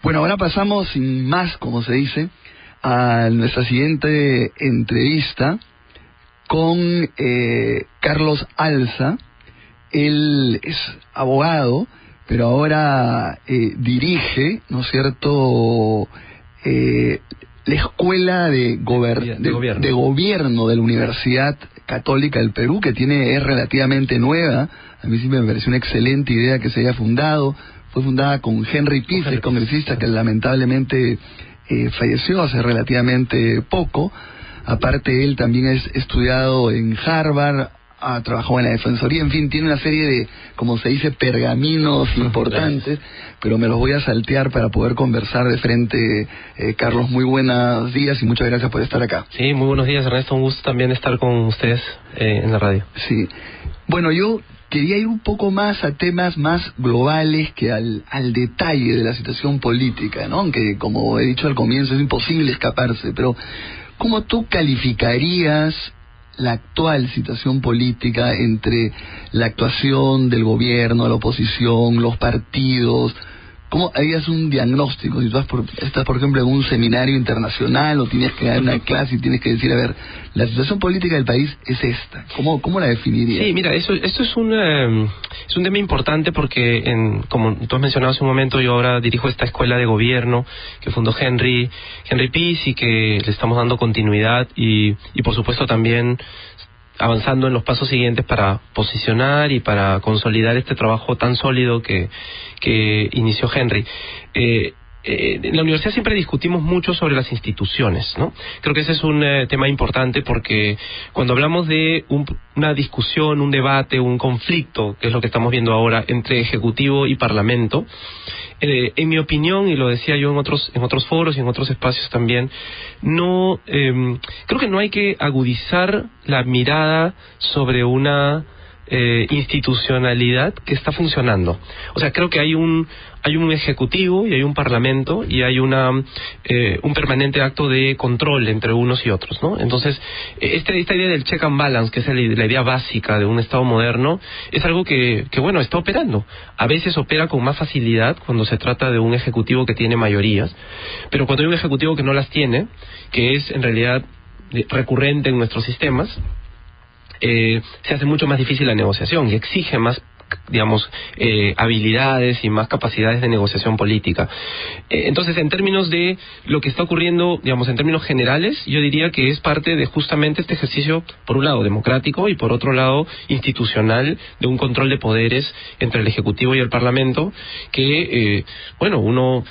Bueno, ahora pasamos sin más, como se dice, a nuestra siguiente entrevista con Carlos Alza. Él es abogado, pero ahora dirige, ¿no es cierto?, la Escuela de Gobierno de la Universidad Católica del Perú, que es relativamente nueva. A mí sí me pareció una excelente idea que se haya fundado. Fue fundada con Henry Piz, congresista que lamentablemente falleció hace relativamente poco. Aparte, él también es estudiado en Harvard, ha trabajado en la Defensoría, en fin, tiene una serie de, como se dice, pergaminos importantes, pero me los voy a saltear para poder conversar de frente. Carlos, muy buenos días y muchas gracias por estar acá. Sí, muy buenos días, Ernesto, un gusto también estar con ustedes en la radio. Sí, bueno, yo quería ir un poco más a temas más globales que al detalle de la situación política, ¿no? Aunque, como he dicho al comienzo, es imposible escaparse, pero ¿cómo tú calificarías la actual situación política entre la actuación del gobierno, la oposición, los partidos? ¿Cómo harías un diagnóstico? Si tú estás, por ejemplo, en un seminario internacional o tienes que dar una clase y tienes que decir, a ver, la situación política del país es esta. ¿Cómo la definirías? Sí, mira, esto es un tema importante porque, como tú has mencionado hace un momento, yo ahora dirijo esta escuela de gobierno que fundó Henry Piz y que le estamos dando continuidad y por supuesto también avanzando en los pasos siguientes para posicionar y para consolidar este trabajo tan sólido que inició Henry. En la universidad siempre discutimos mucho sobre las instituciones, ¿no? Creo que ese es un tema importante porque cuando hablamos de una discusión, un debate, un conflicto, que es lo que estamos viendo ahora entre Ejecutivo y Parlamento, en mi opinión, y lo decía yo en otros foros y en otros espacios también, creo que no hay que agudizar la mirada sobre una institucionalidad que está funcionando. O sea, creo que hay un ejecutivo y hay un parlamento y hay un permanente acto de control entre unos y otros, ¿no? Entonces, esta idea del check and balance, que es la idea básica de un Estado moderno, es algo que bueno, está operando. A veces opera con más facilidad cuando se trata de un ejecutivo que tiene mayorías, pero cuando hay un ejecutivo que no las tiene, que es en realidad recurrente en nuestros sistemas, se hace mucho más difícil la negociación y exige más, digamos, habilidades y más capacidades de negociación política. Entonces, en términos de lo que está ocurriendo, digamos, en términos generales, yo diría que es parte de justamente este ejercicio, por un lado democrático y por otro lado institucional, de un control de poderes entre el Ejecutivo y el Parlamento, que, bueno, uno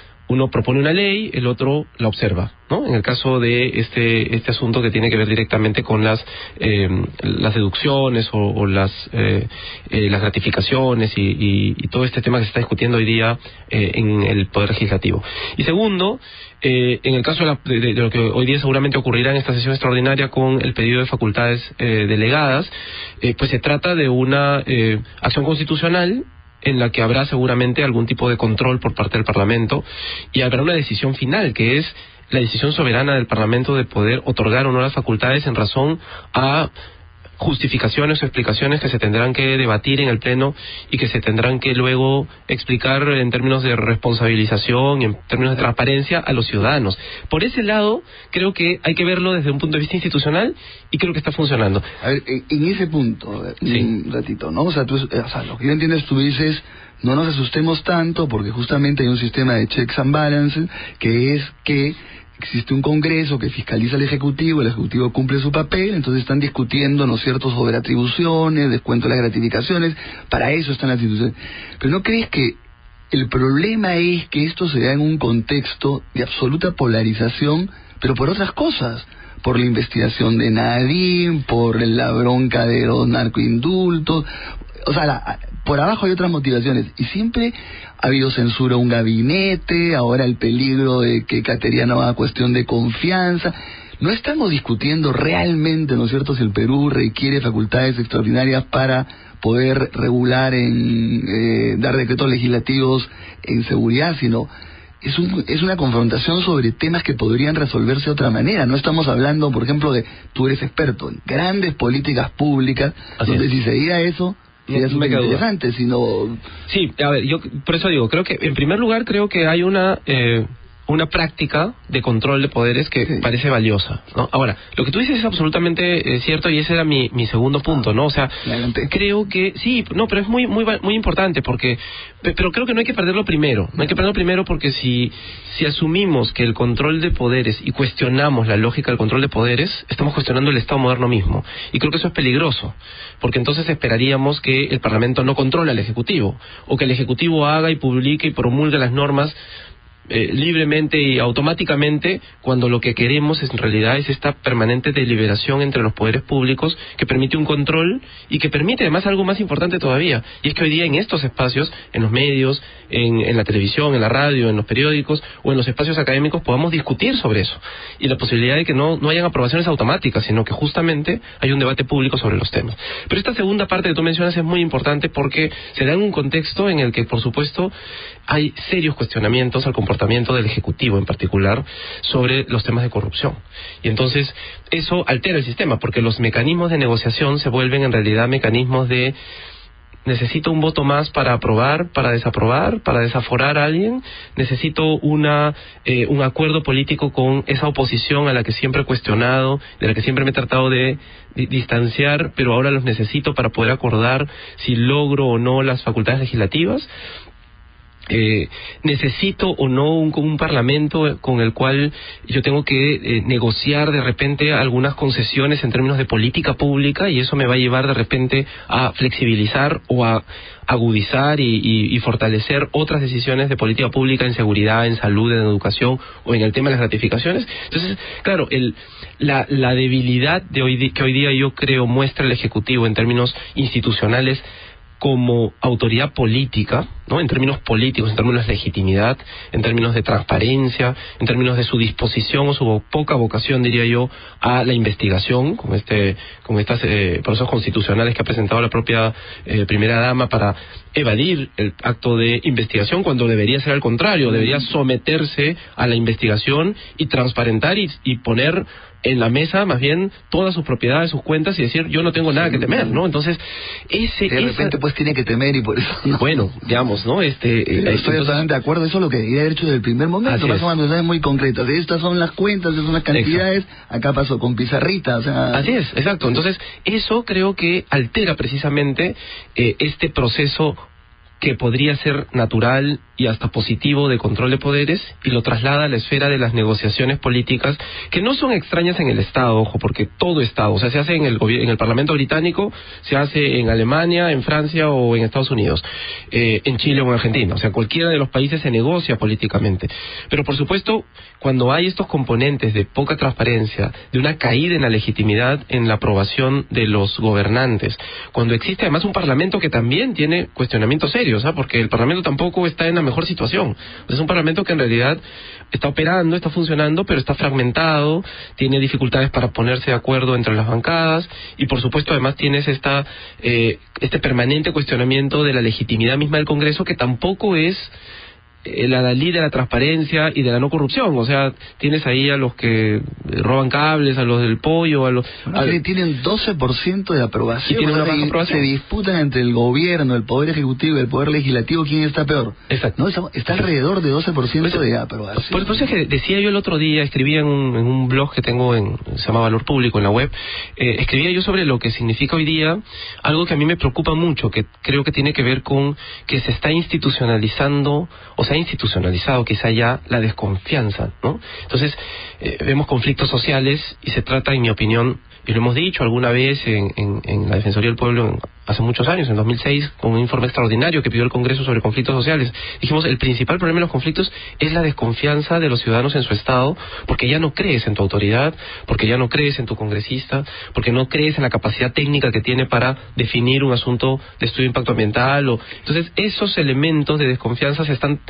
propone una ley, el otro la observa, ¿no? En el caso de este asunto que tiene que ver directamente con las deducciones o las gratificaciones y todo este tema que se está discutiendo hoy día en el Poder Legislativo. Y segundo, en el caso de lo que hoy día seguramente ocurrirá en esta sesión extraordinaria con el pedido de facultades delegadas, pues se trata de una acción constitucional en la que habrá seguramente algún tipo de control por parte del Parlamento y habrá una decisión final, que es la decisión soberana del Parlamento de poder otorgar o no las facultades en razón a justificaciones o explicaciones que se tendrán que debatir en el Pleno y que se tendrán que luego explicar en términos de responsabilización y en términos de transparencia a los ciudadanos. Por ese lado, creo que hay que verlo desde un punto de vista institucional y creo que está funcionando. A ver, en ese punto, sí, un ratito, ¿no? O sea, lo que yo entiendo es, tú dices, no nos asustemos tanto porque justamente hay un sistema de checks and balances que es que existe un Congreso que fiscaliza al Ejecutivo, el Ejecutivo cumple su papel, entonces están discutiendo, ¿no es cierto?, sobre atribuciones, descuento de las gratificaciones, para eso están las instituciones. Pero ¿no crees que el problema es que esto se da en un contexto de absoluta polarización, pero por otras cosas? Por la investigación de Nadim, por la bronca de los narcoindultos, o sea, por abajo hay otras motivaciones, y siempre ha habido censura a un gabinete, ahora el peligro de que Cateriano haga cuestión de confianza. No estamos discutiendo realmente, ¿no es cierto?, si el Perú requiere facultades extraordinarias para poder regular dar decretos legislativos en seguridad, sino es una confrontación sobre temas que podrían resolverse de otra manera. No estamos hablando, por ejemplo, tú eres experto en grandes políticas públicas, donde si se diga eso, sería súper interesante, sino... Sí, a ver, yo por eso digo, creo que en primer lugar creo que hay una práctica de control de poderes que parece valiosa, ¿no? Ahora, lo que tú dices es absolutamente cierto, y ese era mi segundo punto, ¿no? O sea, creo que sí, no, pero es muy importante, porque pero creo que no hay que perderlo primero. No hay que perderlo primero porque si asumimos que el control de poderes y cuestionamos la lógica del control de poderes, estamos cuestionando el Estado moderno mismo. Y creo que eso es peligroso, porque entonces esperaríamos que el Parlamento no controle al Ejecutivo, o que el Ejecutivo haga y publique y promulgue las normas libremente y automáticamente, cuando lo que queremos en realidad es esta permanente deliberación entre los poderes públicos que permite un control y que permite además algo más importante todavía, y es que hoy día en estos espacios, en los medios, en la televisión, en la radio, en los periódicos o en los espacios académicos podamos discutir sobre eso, y la posibilidad de que no hayan aprobaciones automáticas, sino que justamente hay un debate público sobre los temas. Pero esta segunda parte que tú mencionas es muy importante porque se da en un contexto en el que, por supuesto, hay serios cuestionamientos al comportamiento del Ejecutivo en particular sobre los temas de corrupción. Y entonces eso altera el sistema, porque los mecanismos de negociación se vuelven en realidad mecanismos de necesito un voto más para aprobar, para desaprobar, para desaforar a alguien, necesito un acuerdo político con esa oposición a la que siempre he cuestionado, de la que siempre me he tratado de distanciar, pero ahora los necesito para poder acordar si logro o no las facultades legislativas. Necesito o no un parlamento con el cual yo tengo que negociar de repente algunas concesiones en términos de política pública, y eso me va a llevar de repente a flexibilizar o a agudizar y fortalecer otras decisiones de política pública en seguridad, en salud, en educación o en el tema de las gratificaciones. Entonces, claro, la debilidad que hoy día yo creo muestra el Ejecutivo en términos institucionales como autoridad política, ¿no? En términos políticos, en términos de legitimidad, en términos de transparencia, en términos de su disposición o su poca vocación, diría yo, a la investigación, con estos procesos constitucionales que ha presentado la propia primera dama para evadir el acto de investigación, cuando debería ser al contrario, debería someterse a la investigación y transparentar y poner en la mesa más bien todas sus propiedades, sus cuentas, y decir yo no tengo nada que temer, ¿no? Entonces de repente pues tiene que temer, y por eso no. Bueno, digamos, ¿no? Estoy totalmente de acuerdo. Eso es lo que debería haber hecho desde el primer momento. Más cuando es muy concreto. Estas son las cuentas, estas son las cantidades. Exacto. Acá pasó con pizarrita, o sea... Así es, exacto. Entonces eso creo que altera precisamente este proceso que podría ser natural y hasta positivo de control de poderes, y lo traslada a la esfera de las negociaciones políticas, que no son extrañas en el Estado, ojo, porque todo Estado, o sea, se hace en el Parlamento británico, se hace en Alemania, en Francia o en Estados Unidos, en Chile o en Argentina, o sea, cualquiera de los países se negocia políticamente. Pero por supuesto, cuando hay estos componentes de poca transparencia, de una caída en la legitimidad en la aprobación de los gobernantes, cuando existe además un Parlamento que también tiene cuestionamientos serios, porque el Parlamento tampoco está en la mejor situación. Es un Parlamento que en realidad está operando, está funcionando, pero está fragmentado, tiene dificultades para ponerse de acuerdo entre las bancadas, y por supuesto además tienes este permanente cuestionamiento de la legitimidad misma del Congreso, que tampoco es la Dalí de la transparencia y de la no corrupción. O sea, tienes ahí a los que roban cables, a los del pollo, tienen 12% de aprobación. Y tienen una baja aprobación. Se disputan entre el gobierno, el poder ejecutivo y el poder legislativo quién está peor. Exacto. No, está alrededor de 12% de aprobación. Por eso es que decía yo el otro día, escribía en un blog que tengo se llama Valor Público en la web, escribía yo sobre lo que significa hoy día algo que a mí me preocupa mucho, que creo que tiene que ver con que se está institucionalizando, o sea, institucionalizado quizá ya la desconfianza, ¿no? Entonces vemos conflictos sociales y se trata, en mi opinión, y lo hemos dicho alguna vez en la Defensoría del Pueblo hace muchos años, en 2006, con un informe extraordinario que pidió el Congreso sobre conflictos sociales. Dijimos, el principal problema de los conflictos es la desconfianza de los ciudadanos en su Estado, porque ya no crees en tu autoridad, porque ya no crees en tu congresista, porque no crees en la capacidad técnica que tiene para definir un asunto de estudio de impacto ambiental. Entonces, esos elementos de desconfianza están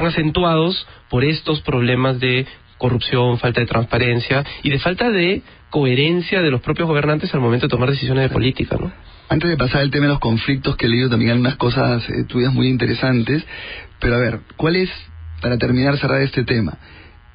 acentuados por estos problemas de corrupción, falta de transparencia y de falta de coherencia de los propios gobernantes al momento de tomar decisiones de política, ¿no? Antes de pasar al tema de los conflictos, que he leído también algunas cosas tuyas muy interesantes, pero a ver, ¿cuál es, para terminar, cerrar este tema,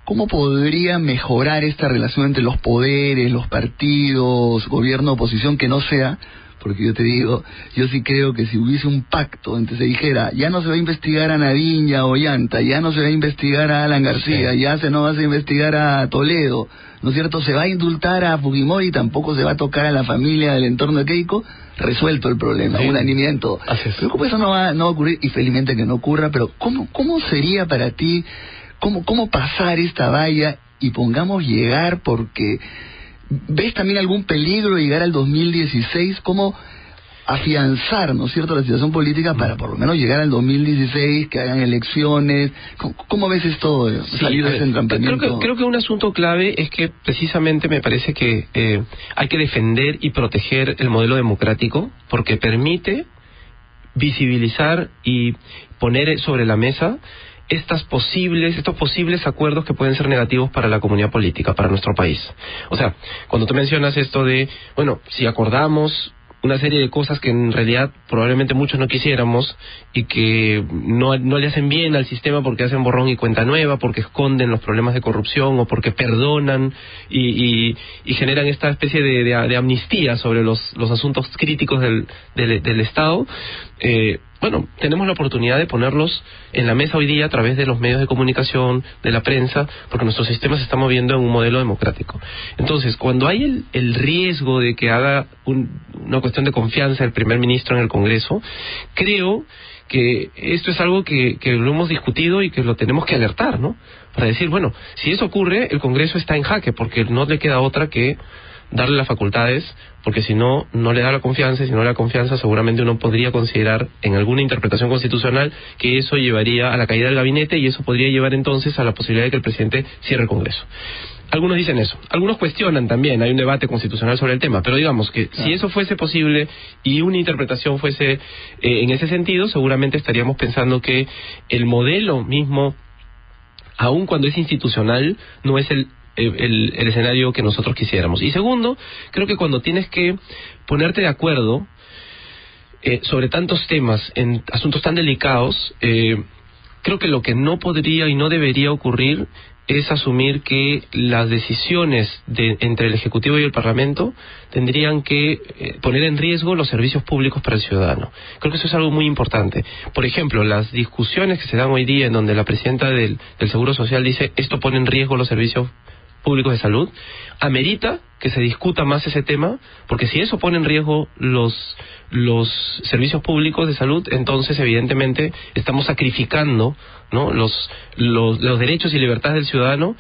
¿cómo podría mejorar esta relación entre los poderes, los partidos, gobierno, oposición, que no sea? Porque yo te digo, yo sí creo que si hubiese un pacto, entonces se dijera, ya no se va a investigar a Nariño, a Ollanta, ya no se va a investigar a Alan García, ya no vas a investigar a Toledo, ¿no es cierto? Se va a indultar a Fujimori, tampoco se va a tocar a la familia del entorno de Keiko, resuelto el problema, unanimidad en todo. Pero ¿cómo eso no va a ocurrir? Y felizmente que no ocurra, pero ¿cómo sería para ti, cómo pasar esta valla y pongamos llegar, porque ¿ves también algún peligro de llegar al 2016? ¿Cómo afianzar, ¿no es cierto?, la situación política para por lo menos llegar al 2016, que hagan elecciones? ¿Cómo ves esto de salir de ese entrampamiento? Creo que un asunto clave es que precisamente me parece que hay que defender y proteger el modelo democrático, porque permite visibilizar y poner sobre la mesa estos posibles acuerdos que pueden ser negativos para la comunidad política, para nuestro país. O sea, cuando tú mencionas esto de, bueno, si acordamos una serie de cosas que en realidad probablemente muchos no quisiéramos y que no le hacen bien al sistema porque hacen borrón y cuenta nueva, porque esconden los problemas de corrupción o porque perdonan y generan esta especie de amnistía sobre los asuntos críticos del Estado, bueno, tenemos la oportunidad de ponerlos en la mesa hoy día a través de los medios de comunicación, de la prensa, porque nuestro sistema se está moviendo en un modelo democrático. Entonces, cuando hay el riesgo de que haga una cuestión de confianza el primer ministro en el Congreso, creo que esto es algo que lo hemos discutido y que lo tenemos que alertar, ¿no? Para decir, bueno, si eso ocurre, el Congreso está en jaque, porque no le queda otra que darle las facultades, porque si no le da la confianza, y si no le da confianza, seguramente uno podría considerar en alguna interpretación constitucional que eso llevaría a la caída del gabinete, y eso podría llevar entonces a la posibilidad de que el presidente cierre el Congreso. Algunos dicen eso, algunos cuestionan también, hay un debate constitucional sobre el tema, pero digamos que si eso fuese posible y una interpretación fuese en ese sentido, seguramente estaríamos pensando que el modelo mismo, aun cuando es institucional, no es el escenario que nosotros quisiéramos. Y segundo, creo que cuando tienes que ponerte de acuerdo sobre tantos temas, en asuntos tan delicados, creo que lo que no podría y no debería ocurrir es asumir que las decisiones entre el Ejecutivo y el Parlamento tendrían que poner en riesgo los servicios públicos para el ciudadano. Creo que eso es algo muy importante. Por ejemplo, las discusiones que se dan hoy día en donde la presidenta del Seguro Social dice esto pone en riesgo los servicios públicos de salud, amerita que se discuta más ese tema, porque si eso pone en riesgo los servicios públicos de salud, entonces evidentemente estamos sacrificando, ¿no?, los derechos y libertades del ciudadano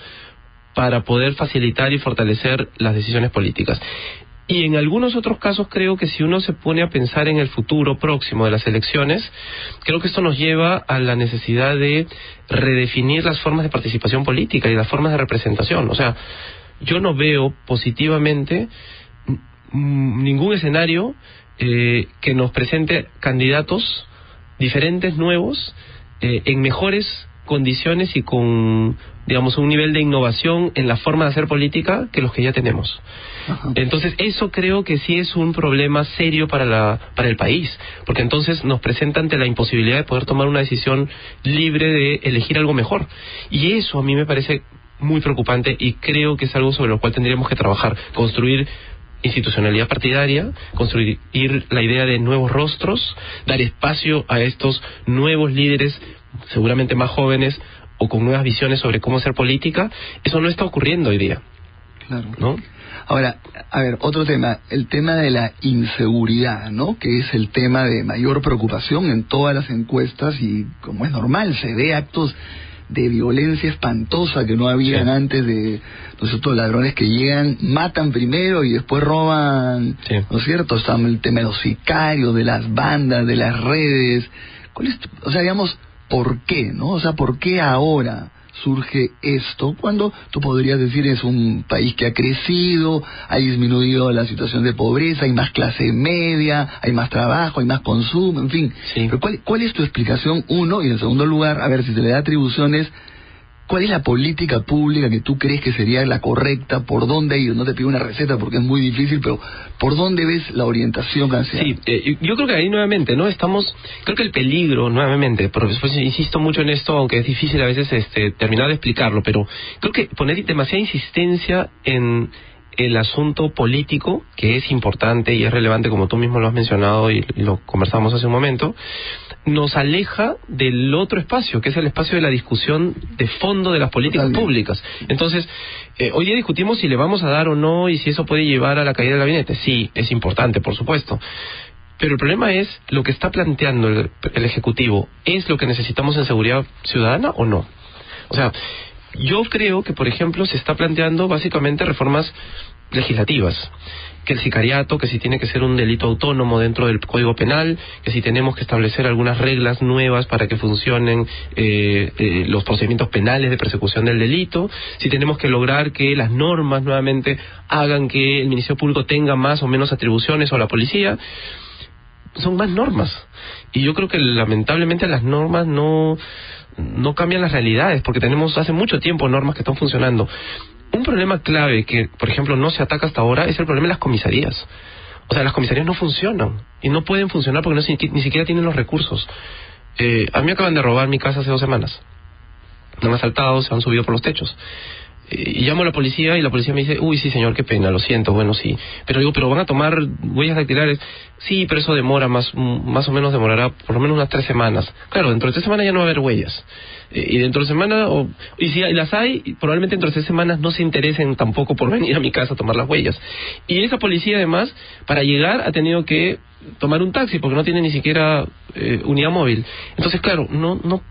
para poder facilitar y fortalecer las decisiones políticas. Y en algunos otros casos creo que si uno se pone a pensar en el futuro próximo de las elecciones, creo que esto nos lleva a la necesidad de redefinir las formas de participación política y las formas de representación. O sea, yo no veo positivamente ningún escenario que nos presente candidatos diferentes, nuevos, en mejores condiciones y con, digamos, un nivel de innovación en la forma de hacer política que los que ya tenemos. Ajá. Entonces eso creo que sí es un problema serio para el país, porque entonces nos presenta ante la imposibilidad de poder tomar una decisión libre de elegir algo mejor, y eso a mí me parece muy preocupante y creo que es algo sobre lo cual tendríamos que trabajar, construir institucionalidad partidaria, construir la idea de nuevos rostros, dar espacio a estos nuevos líderes, seguramente más jóvenes o con nuevas visiones sobre cómo hacer política. Eso no está ocurriendo hoy día. Claro. ¿No? Ahora, a ver, otro tema, el tema de la inseguridad, ¿no?, que es el tema de mayor preocupación en todas las encuestas, y como es normal, se ve actos de violencia espantosa que no habían antes, de nosotros, ladrones que llegan, matan primero y después roban, ¿no es cierto? Está el tema de los sicarios, de las bandas, de las redes. ¿Cuál es, o sea, digamos, por qué, ¿no? O sea, ¿por qué ahora surge esto? Cuando tú podrías decir es un país que ha crecido, ha disminuido la situación de pobreza, hay más clase media, hay más trabajo, hay más consumo, en fin. Sí. Pero ¿cuál es tu explicación, uno? Y en segundo lugar, a ver, si se le da atribuciones, ¿Cuál es la política pública que tú crees que sería la correcta? ¿Por dónde ir? No te pido una receta porque es muy difícil, pero ¿por dónde ves la orientación hacia? Sí, yo creo que ahí nuevamente, ¿no? Creo que el peligro, nuevamente, porque después insisto mucho en esto, aunque es difícil a veces terminar de explicarlo, pero creo que poner demasiada insistencia en el asunto político, que es importante y es relevante, como tú mismo lo has mencionado y lo conversamos hace un momento, nos aleja del otro espacio, que es el espacio de la discusión de fondo de las políticas públicas. Entonces, hoy día discutimos si le vamos a dar o no y si eso puede llevar a la caída del gabinete. Sí, es importante, por supuesto. Pero el problema es, lo que está planteando el Ejecutivo, ¿es lo que necesitamos en seguridad ciudadana o no? O sea, yo creo que, por ejemplo, se está planteando básicamente reformas legislativas, que el sicariato, que si tiene que ser un delito autónomo dentro del Código Penal, que si tenemos que establecer algunas reglas nuevas para que funcionen los procedimientos penales de persecución del delito, si tenemos que lograr que las normas nuevamente hagan que el Ministerio Público tenga más o menos atribuciones o la policía. Son más normas, y yo creo que lamentablemente las normas no cambian las realidades, porque tenemos hace mucho tiempo normas que están funcionando. Un problema clave que, por ejemplo, no se ataca hasta ahora es el problema de las comisarías. O sea, las comisarías no funcionan, y no pueden funcionar porque ni siquiera tienen los recursos. A mí me acaban de robar mi casa hace 2 semanas. Me han asaltado, se han subido por los techos. Y llamo a la policía y la policía me dice, uy, sí señor, qué pena, lo siento, bueno, sí. Pero digo, ¿pero van a tomar huellas dactilares? Sí, pero eso demora, más o menos demorará por lo menos unas 3 semanas. Claro, dentro de 3 semanas ya no va a haber huellas. Y dentro de semana, y si las hay, probablemente dentro de 3 semanas no se interesen tampoco por venir a mi casa a tomar las huellas. Y esa policía además, para llegar ha tenido que tomar un taxi porque no tiene ni siquiera unidad móvil. Entonces, claro, no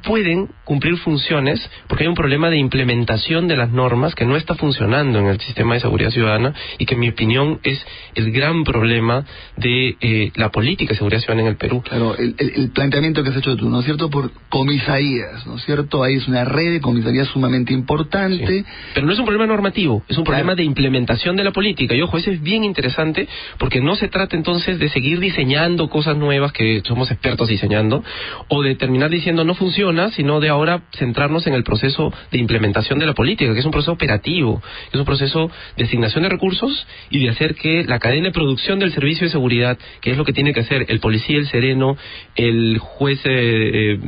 pueden cumplir funciones porque hay un problema de implementación de las normas que no está funcionando en el sistema de seguridad ciudadana, y que en mi opinión es el gran problema de la política de seguridad ciudadana en el Perú. Claro, el planteamiento que has hecho tú, ¿no es cierto?, por comisarías, ¿no es cierto? Ahí es una red de comisarías sumamente importante. Sí. Pero no es un problema normativo, es un problema de implementación de la política. Y ojo, eso es bien interesante, porque no se trata entonces de seguir diseñando cosas nuevas que somos expertos diseñando, o de terminar diciendo no funciona, sino de ahora centrarnos en el proceso de implementación de la política, que es un proceso operativo, que es un proceso de asignación de recursos y de hacer que la cadena de producción del servicio de seguridad, que es lo que tiene que hacer el policía, el sereno, el juez de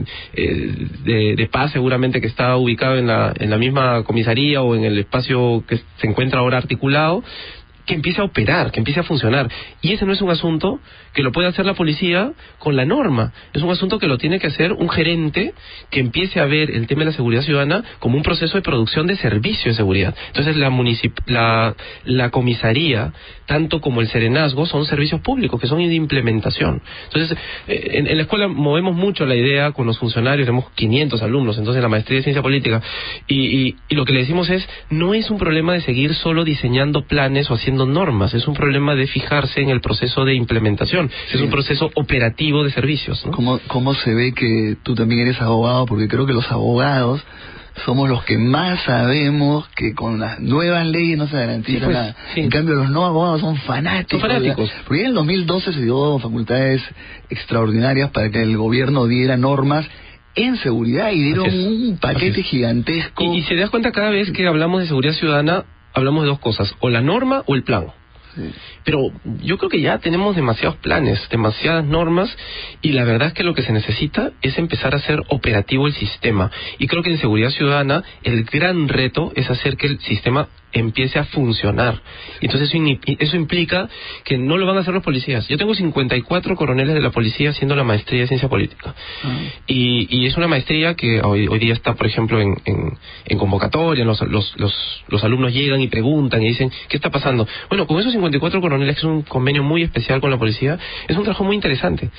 paz seguramente que está ubicado en la misma comisaría o en el espacio que se encuentra ahora articulado, que empiece a operar, que empiece a funcionar. Y ese no es un asunto que lo puede hacer la policía con la norma, es un asunto que lo tiene que hacer un gerente que empiece a ver el tema de la seguridad ciudadana como un proceso de producción de servicio de seguridad. Entonces la comisaría, tanto como el serenazgo, son servicios públicos que son de implementación. Entonces, en la escuela movemos mucho la idea con los funcionarios, tenemos 500 alumnos, entonces la maestría de ciencia política, y lo que le decimos es, no es un problema de seguir solo diseñando planes o haciendo normas, es un problema de fijarse en el proceso de implementación, sí. Es un proceso operativo de servicios, ¿no? ¿Cómo se ve que tú también eres abogado? Porque creo que los abogados somos los que más sabemos que con las nuevas leyes no se garantiza nada. Sí. En cambio, los no abogados son fanáticos. Porque en el 2012 se dio facultades extraordinarias para que el gobierno diera normas en seguridad y dieron un paquete gigantesco. Y se das cuenta, cada vez que hablamos de seguridad ciudadana, hablamos de 2 cosas, o la norma o el plan. Sí. Pero yo creo que ya tenemos demasiados planes, demasiadas normas, y la verdad es que lo que se necesita es empezar a hacer operativo el sistema. Y creo que en seguridad ciudadana el gran reto es hacer que el sistema empiece a funcionar. Entonces eso implica que no lo van a hacer los policías. Yo tengo 54 coroneles de la policía haciendo la maestría de ciencia política. Y es una maestría que hoy día está, por ejemplo, en convocatoria. Los alumnos llegan y preguntan y dicen, ¿qué está pasando? Bueno, con esos 54 coroneles, que es un convenio muy especial con la policía, es un trabajo muy interesante,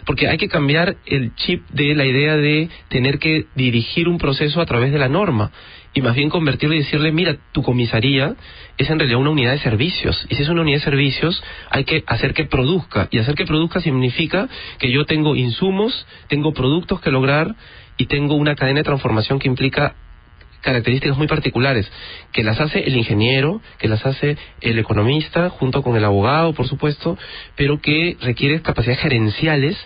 porque hay que cambiar el chip de la idea de tener que dirigir un proceso a través de la norma, y más bien convertirlo y decirle, mira, tu comisaría es en realidad una unidad de servicios, y si es una unidad de servicios hay que hacer que produzca, y hacer que produzca significa que yo tengo insumos, tengo productos que lograr, y tengo una cadena de transformación que implica características muy particulares, que las hace el ingeniero, que las hace el economista, junto con el abogado, por supuesto, pero que requiere capacidades gerenciales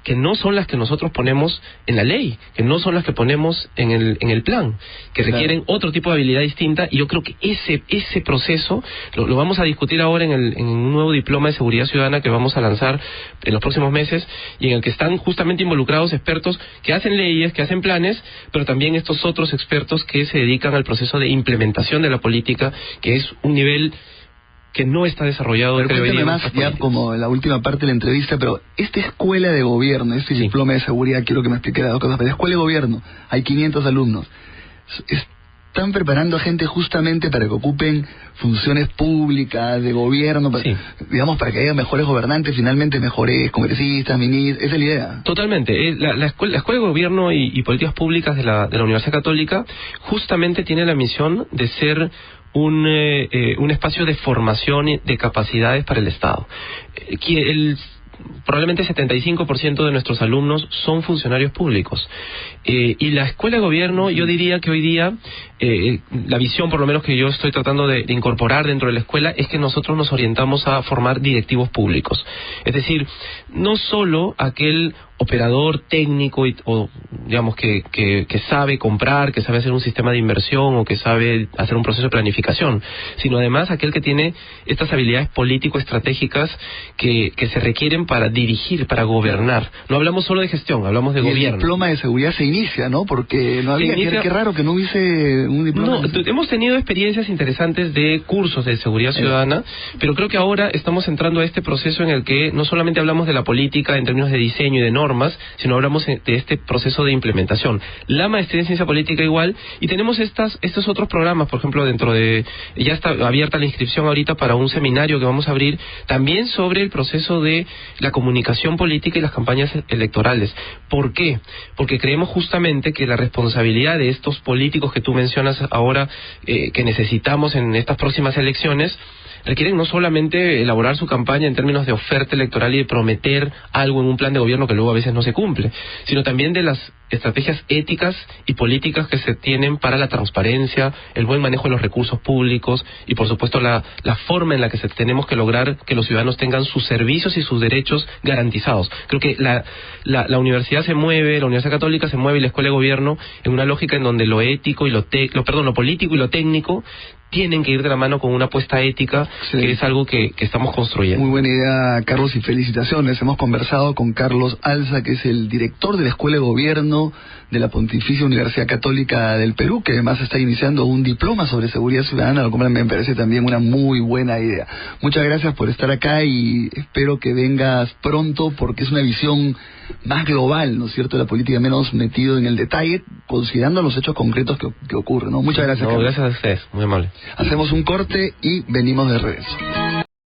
que no son las que nosotros ponemos en la ley, que no son las que ponemos en el plan, que requieren otro tipo de habilidad distinta, y yo creo que ese proceso lo vamos a discutir ahora en un nuevo diploma de seguridad ciudadana que vamos a lanzar en los próximos meses, y en el que están justamente involucrados expertos que hacen leyes, que hacen planes, pero también estos otros expertos que se dedican al proceso de implementación de la política, que es un nivel que no está desarrollado. Pero cuéntame más, ya como en la última parte de la entrevista, pero esta escuela de gobierno, este diploma de seguridad, quiero que me explique las dos cosas. Pero escuela de gobierno, hay 500 alumnos. Están preparando a gente justamente para que ocupen funciones públicas, de gobierno, digamos, para que haya mejores gobernantes, finalmente mejores congresistas, ministros. Esa es la idea. Totalmente. La escuela de gobierno y políticas públicas de la Universidad Católica justamente tiene la misión de ser un espacio de formación de capacidades para el Estado. Probablemente el 75% de nuestros alumnos son funcionarios públicos. Y la escuela de gobierno, yo diría que hoy día, la visión por lo menos que yo estoy tratando de incorporar dentro de la escuela, es que nosotros nos orientamos a formar directivos públicos. Es decir, no solo aquel operador técnico o digamos que sabe comprar, que sabe hacer un sistema de inversión o que sabe hacer un proceso de planificación, sino además aquel que tiene estas habilidades político-estratégicas que se requieren para dirigir, para gobernar. No hablamos solo de gestión, hablamos de gobierno. El diploma de seguridad se inicia, ¿no? Porque no había, qué raro que no hubiese un diploma. No, hemos tenido experiencias interesantes de cursos de seguridad ciudadana, pero creo que ahora estamos entrando a este proceso en el que no solamente hablamos de la política en términos de diseño y de normas, sino hablamos de este proceso de implementación. La maestría en ciencia política igual, y tenemos estos otros programas, por ejemplo, ya está abierta la inscripción ahorita para un seminario que vamos a abrir también sobre el proceso de la comunicación política y las campañas electorales. ¿Por qué? Porque creemos justamente que la responsabilidad de estos políticos que tú mencionas ahora, que necesitamos en estas próximas elecciones, requieren no solamente elaborar su campaña en términos de oferta electoral y de prometer algo en un plan de gobierno que luego a veces no se cumple, sino también de las estrategias éticas y políticas que se tienen para la transparencia, el buen manejo de los recursos públicos y por supuesto la forma en la que tenemos que lograr que los ciudadanos tengan sus servicios y sus derechos garantizados. Creo que la universidad se mueve, la Universidad Católica se mueve y la Escuela de Gobierno en una lógica en donde lo ético y lo político y lo técnico tienen que ir de la mano con una apuesta ética, que es algo que estamos construyendo. Muy buena idea, Carlos, y felicitaciones. Hemos conversado con Carlos Alza, que es el director de la Escuela de Gobierno de la Pontificia Universidad Católica del Perú, que además está iniciando un diploma sobre seguridad ciudadana, lo cual me parece también una muy buena idea. Muchas gracias por estar acá y espero que vengas pronto, porque es una visión más global, ¿no es cierto?, de la política, menos metido en el detalle, considerando los hechos concretos que ocurren, ¿no? Muchas gracias, Carlos. Gracias a ustedes, muy amable. Hacemos un corte y venimos de regreso.